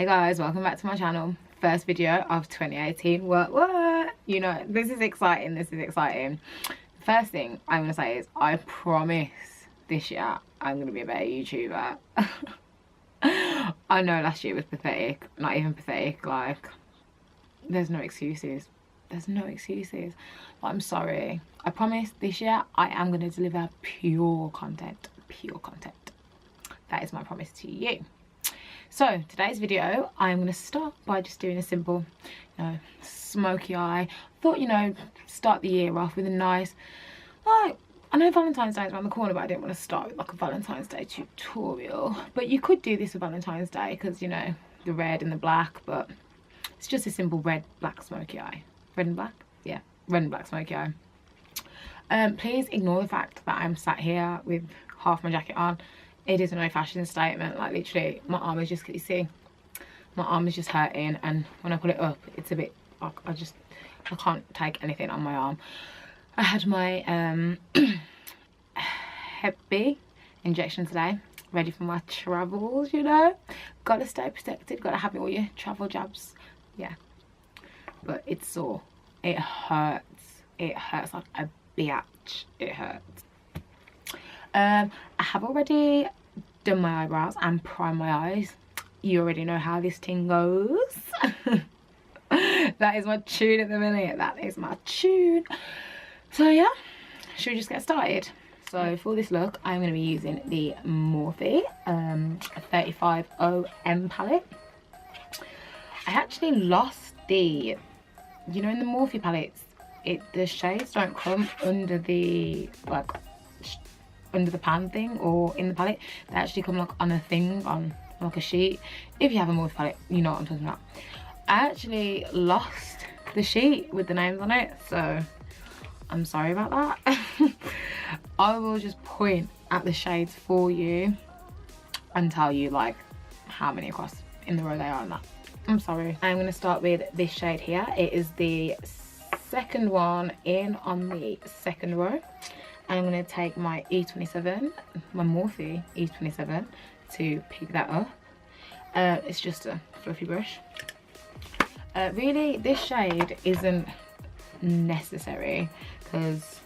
Hey guys, welcome back to my channel. First video of 2018. What? You know, this is exciting. First thing I'm gonna say is I promise this year I'm gonna be a better YouTuber. I know last year was pathetic. Not even pathetic, like there's no excuses. But I'm sorry. I promise this year I am gonna deliver pure content. That is my promise to you. So today's video, I'm going to start by just doing a simple, smoky eye. Thought, start the year off with a nice, I know Valentine's Day is around the corner, but I didn't want to start with like a Valentine's Day tutorial. But you could do this for Valentine's Day because, the red and the black, but it's just a simple red, black, smoky eye. Red and black? Yeah, red and black smoky eye. Please ignore the fact that I'm sat here with half my jacket on. It is no fashion statement, like literally my arm is just, you see, my arm is just hurting, and when I put it up it's a bit like I can't take anything on my arm. I had my Hep B injection today, ready for my travels, gotta stay protected, gotta have all your travel jabs, yeah. But it's sore, it hurts like a bitch, it hurts. I have already done my eyebrows and primed my eyes. You already know how this thing goes. That is my tune at the minute. So yeah, should we just get started? So for this look, I'm going to be using the Morphe 35o M palette. I actually lost the, in the Morphe palettes, the shades don't come under the under the pan thing or in the palette. They actually come like on a thing, on like a sheet. If you have a Morphe palette, you know what I'm talking about. I actually lost the sheet with the names on it, so I'm sorry about that. I will just point at the shades for you and tell you like how many across in the row they are on that. I'm sorry. I'm going to start with this shade here. It is the second one in on the second row. I'm going to take my E27, my Morphe E27, to pick that up. It's just a fluffy brush. Really, this shade isn't necessary because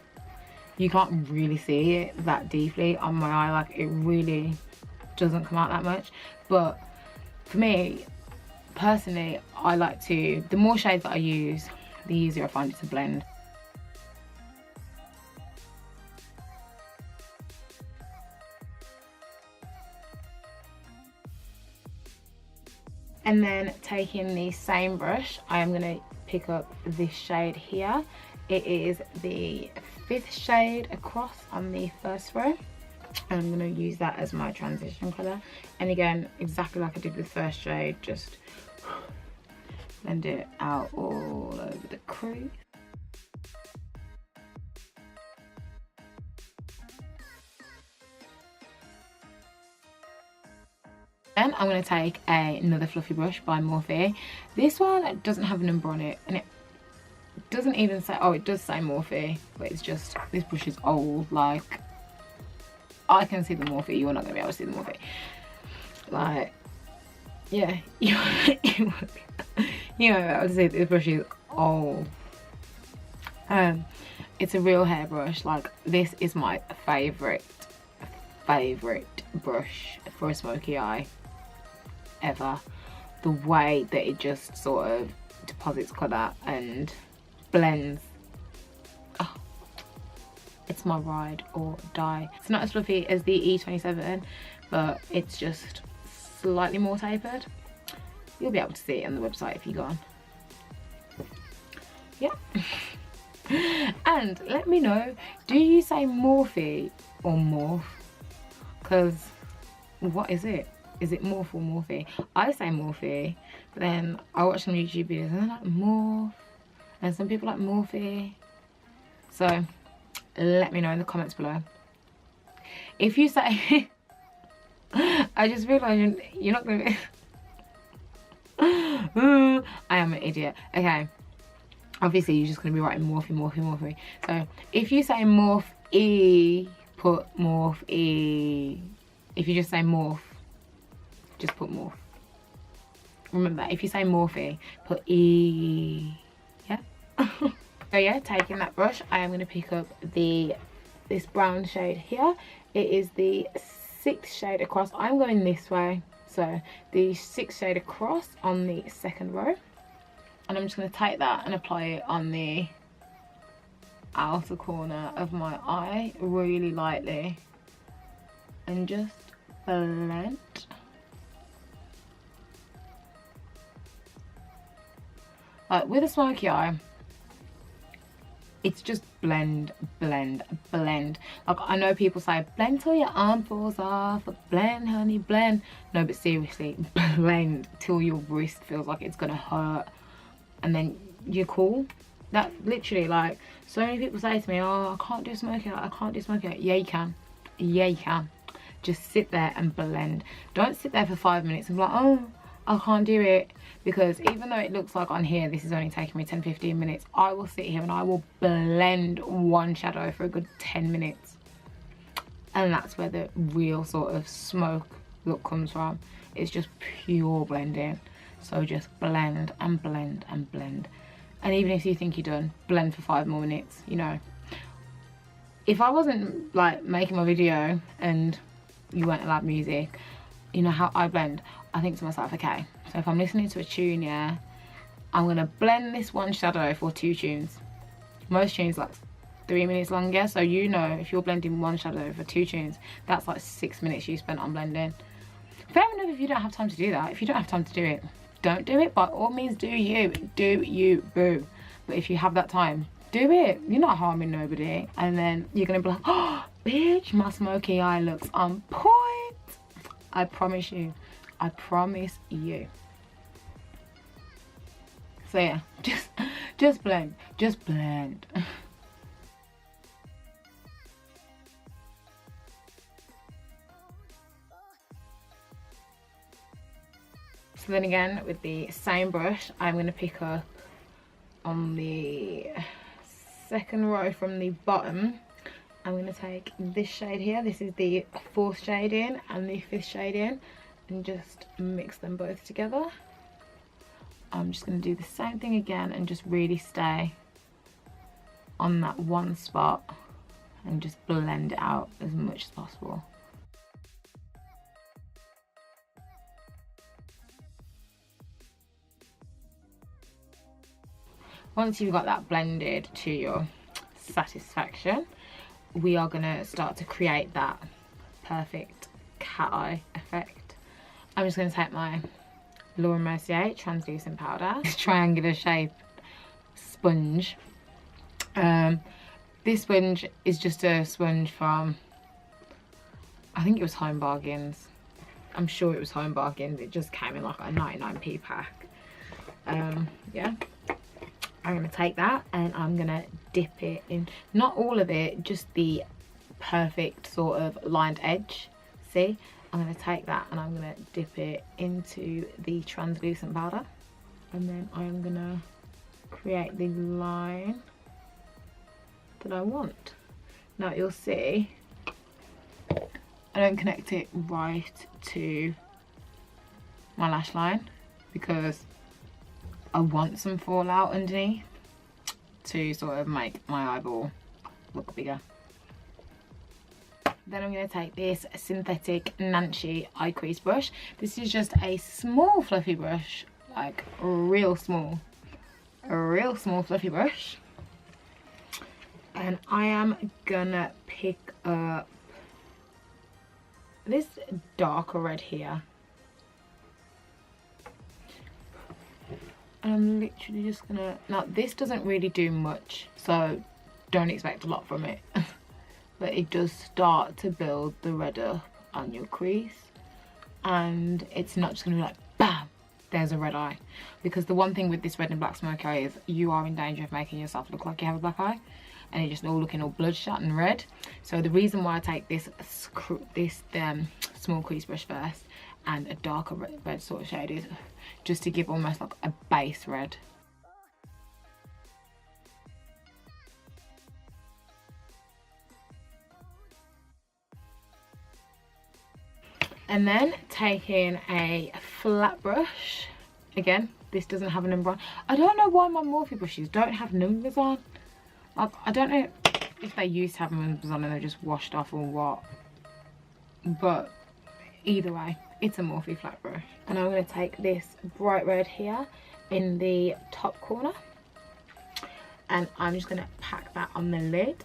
you can't really see it that deeply on my eye. Like, it really doesn't come out that much. But for me, personally, I like to, the more shades that I use, the easier I find it to blend. And then taking the same brush, I am going to pick up this shade here. It is the 5th shade across on the first row. And I'm going to use that as my transition colour. And again, exactly like I did with the first shade, just blend it out all over the crease. Then I'm going to take another fluffy brush by Morphe. This one doesn't have a number on it, and it doesn't even say, oh, it does say Morphe, but it's just, this brush is old. Like, I can see the Morphe, you're not going to be able to see the Morphe. Like, yeah, you won't be able to see this brush is old. It's a real hairbrush. Like, this is my favourite brush for a smoky eye ever. The way that it just sort of deposits colour and blends. Oh, it's my ride or die. It's not as fluffy as the E27, but it's just slightly more tapered. You'll be able to see it on the website if you go on. Yeah. And let me know, do you say Morphe or Morph? Because what is it? Is it Morph or Morphe? I say Morphe, but then I watch some YouTube videos and they're like Morph, and some people like Morphe. So let me know in the comments below. If you say, I just realised you're not going to be, I am an idiot. Okay, obviously you're just going to be writing Morphe. So if you say Morph E, put Morph E. If you just say Morph, just put Morph. remember, if you say Morphe, put E, yeah. So yeah, taking that brush, I am going to pick up this brown shade here. It is the 6th shade across. I'm going this way, so the 6th shade across on the 2nd row, and I'm just going to take that and apply it on the outer corner of my eye really lightly, and just blend. Like with a smoky eye, it's just blend, blend, blend. Like I know people say blend till your arm falls off, blend honey, blend. No, but seriously, blend till your wrist feels like it's gonna hurt, and then you're cool. That literally, like, so many people say to me, oh, I can't do smoky eye, I can't do smoky eye. Yeah, you can. Yeah, you can. Just sit there and blend. Don't sit there for 5 minutes and be like, oh, I can't do it. Because even though it looks like on here this is only taking me 10-15 minutes, I will sit here and I will blend one shadow for a good 10 minutes. And that's where the real sort of smoke look comes from. It's just pure blending. So just blend and blend and blend. And even if you think you're done, blend for 5 more minutes, you know. If I wasn't like making my video and you weren't allowed music, you know how I blend, I think to myself, okay, so if I'm listening to a tune, yeah, I'm gonna blend this one shadow for 2 tunes. Most tunes like 3 minutes long, yeah, so you know if you're blending one shadow for 2 tunes, that's like 6 minutes you spent on blending. Fair enough if you don't have time to do that. If you don't have time to do it, don't do it. By all means, do you, boo. But if you have that time, do it. You're not harming nobody. And then you're gonna be like, oh, bitch, my smoky eye looks on point. I promise you. I promise you. So yeah, just blend. Just blend. So then again, with the same brush, I'm going to pick up on the 2nd row from the bottom. I'm going to take this shade here. This is the 4th shade in and the 5th shade in, and just mix them both together. I'm just going to do the same thing again and just really stay on that one spot and just blend it out as much as possible. Once you've got that blended to your satisfaction, we are going to start to create that perfect cat eye effect. I'm just going to take my Laura Mercier translucent powder, this triangular shaped sponge. This sponge is just a sponge from, I think it was Home Bargains. I'm sure it was Home Bargains. It just came in like a 99p pack. Yeah. I'm going to take that and I'm going to dip it in, not all of it, just the perfect sort of lined edge. See, I'm going to take that and I'm going to dip it into the translucent powder, and then I'm going to create the line that I want. Now you'll see I don't connect it right to my lash line because I want some fallout underneath to sort of make my eyeball look bigger. Then I'm going to take this synthetic Nancy eye crease brush. This is just a small fluffy brush, like real small, a real small fluffy brush. And I am gonna pick up this darker red here. And I'm literally just gonna, now this doesn't really do much, so don't expect a lot from it. But it does start to build the red up on your crease, and it's not just gonna be like bam, there's a red eye. Because the one thing with this red and black smoky eye is you are in danger of making yourself look like you have a black eye, and you're just all looking all bloodshot and red. So the reason why I take this small crease brush first and a darker red sort of shade is just to give almost like a base red. And then taking a flat brush Again, this doesn't have a number on. I don't know why my Morphe brushes don't have numbers on. Like, I don't know if they used to have numbers on and they just washed off or what. But either way, it's a Morphe flat brush. And I'm going to take this bright red here in the top corner. And I'm just going to pack that on the lid.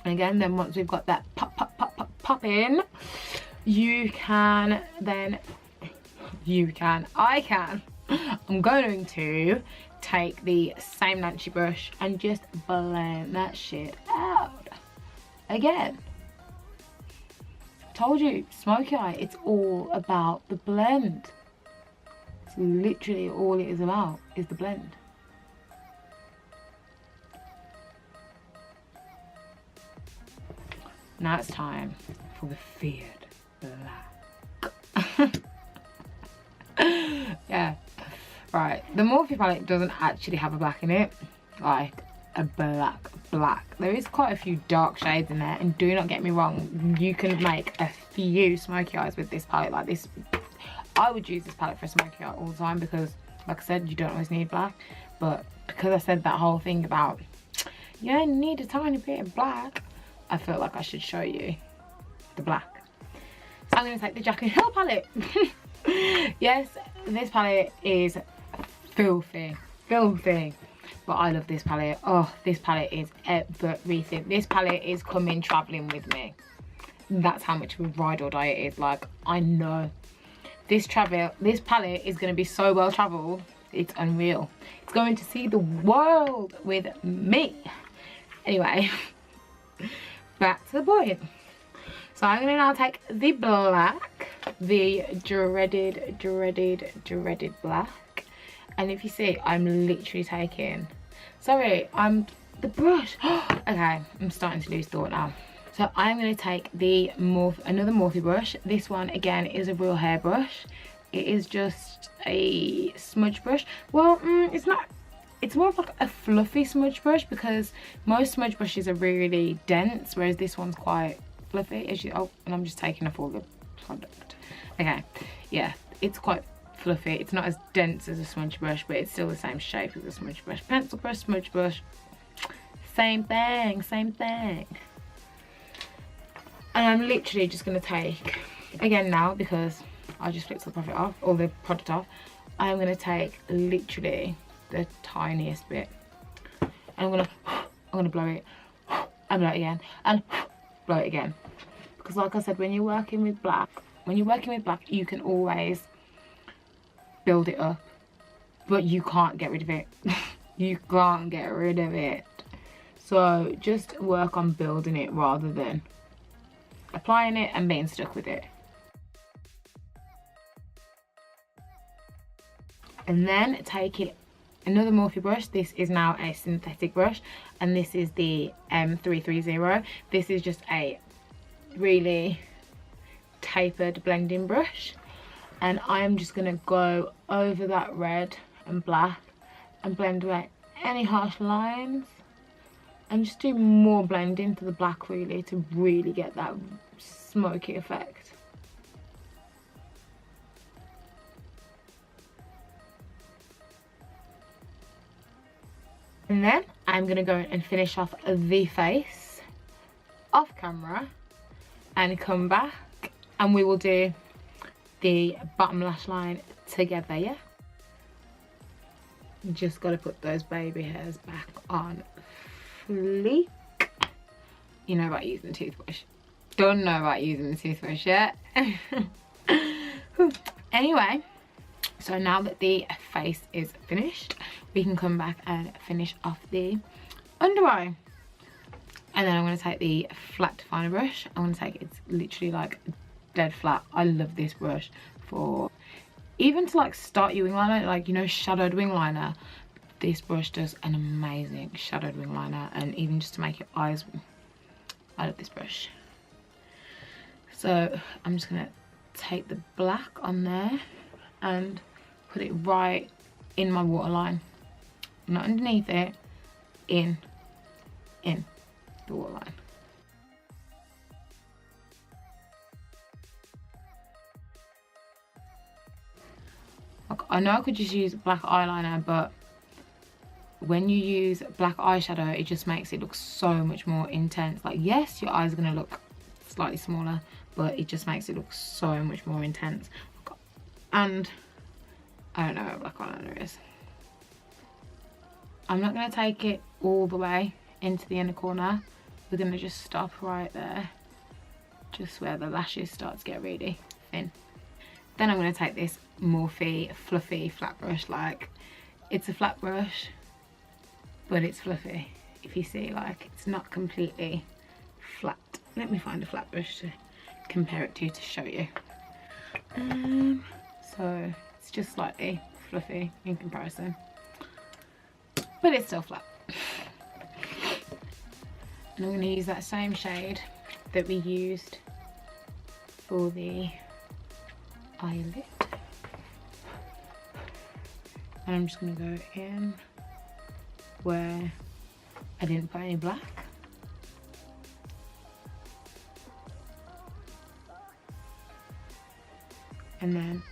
And again, then once we've got that pop in, I'm going to take the same Nancy brush and just blend that shit out. Again, told you, smoky eye, it's all about the blend. It's literally all it is about, is the blend. Now it's time for the feared black. Yeah, right. The Morphe palette doesn't actually have a black in it, like a black. There is quite a few dark shades in there, and do not get me wrong, you can make a few smoky eyes with this palette. Like this, I would use this palette for a smoky eye all the time because, like I said, you don't always need black. But because I said that whole thing about you only need a tiny bit of black, I felt like I should show you the black. So I'm going to take the Jackie Hill palette. Yes, this palette is filthy, but I love this palette. Oh, this palette is everything. This palette is coming traveling with me. That's how much of a ride or die it is. Like, I know this palette is going to be so well traveled, it's unreal. It's going to see the world with me. Anyway, back to the point. So I'm gonna now take the black, the dreaded black, and if you see, I'm literally taking, sorry, I'm the brush. Okay, I'm starting to lose thought now. So I'm gonna take the another Morphe brush. This one again is a real hair brush. It is just a smudge brush. Well, it's not. It's more of like a fluffy smudge brush because most smudge brushes are really dense, whereas this one's quite fluffy. Oh, and I'm just taking off all the product. Okay, yeah, it's quite fluffy. It's not as dense as a smudge brush, but it's still the same shape as a smudge brush. Pencil brush, smudge brush, same thing. And I'm literally just gonna take, again now, because I just flipped the product off, I'm gonna take literally the tiniest bit, and I'm gonna blow it and blow it again and blow it again, because like I said, when you're working with black, you can always build it up, but you can't get rid of it. You can't get rid of it. So just work on building it rather than applying it and being stuck with it. And then take it, another Morphe brush. This is now a synthetic brush, and this is the M35o. This is just a really tapered blending brush, and I'm just gonna go over that red and black and blend away any harsh lines, and just do more blending to the black really to really get that smoky effect. And then I'm gonna go and finish off the face off camera and come back, and we will do the bottom lash line together, yeah? Just gotta put those baby hairs back on fleek. You know about using the toothbrush. Don't know about using the toothbrush yet. Anyway, so now that the face is finished, we can come back and finish off the under eye. And then I'm going to take the flat definer brush. I'm going to take, it's literally like dead flat. I love this brush for, even to like start your wing liner, like, you know, shadowed wing liner. This brush does an amazing shadowed wing liner, and even just to make your eyes, I love this brush. So I'm just going to take the black on there and put it right in my waterline, not underneath it, in the waterline. I know I could just use black eyeliner, but when you use black eyeshadow, it just makes it look so much more intense. Like, yes, your eyes are gonna look slightly smaller, but it just makes it look so much more intense. And I don't know what black eyeliner is. I'm not gonna take it all the way into the inner corner. We're gonna just stop right there, just where the lashes start to get really thin. Then I'm gonna take this Morphe fluffy flat brush. Like, it's a flat brush, but it's fluffy. If you see, like, it's not completely flat. Let me find a flat brush to compare it to show you. So it's just slightly fluffy in comparison, but it's still flat. And I'm going to use that same shade that we used for the eyelid, and I'm just going to go in where I didn't put any black. And then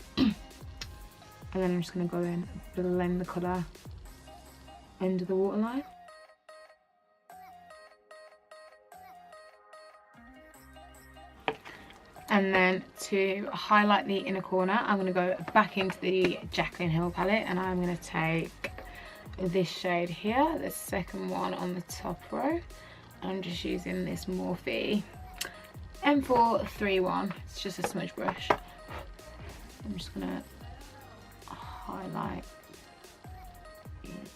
I'm just going to go in and blend the colour under the waterline. And then to highlight the inner corner, I'm going to go back into the Jaclyn Hill palette, and I'm going to take this shade here, the second one on the top row. I'm just using this Morphe M35o. It's just a smudge brush. I'm just going to highlight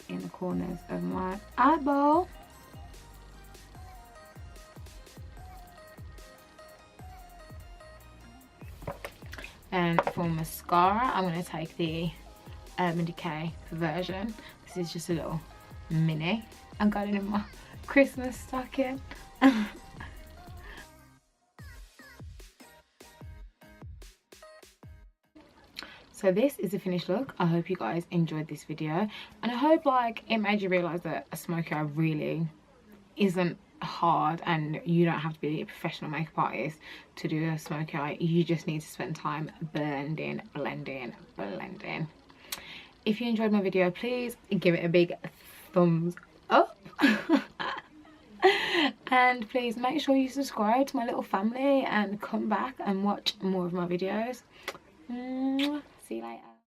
in the corners of my eyeball. And for mascara, I'm going to take the Urban Decay version. This is just a little mini. I got it in my Christmas stocking. So this is the finished look. I hope you guys enjoyed this video, and I hope like it made you realise that a smoky eye really isn't hard, and you don't have to be a professional makeup artist to do a smoky eye. You just need to spend time blending. If you enjoyed my video, please give it a big thumbs up. And please make sure you subscribe to my little family and come back and watch more of my videos. See you later.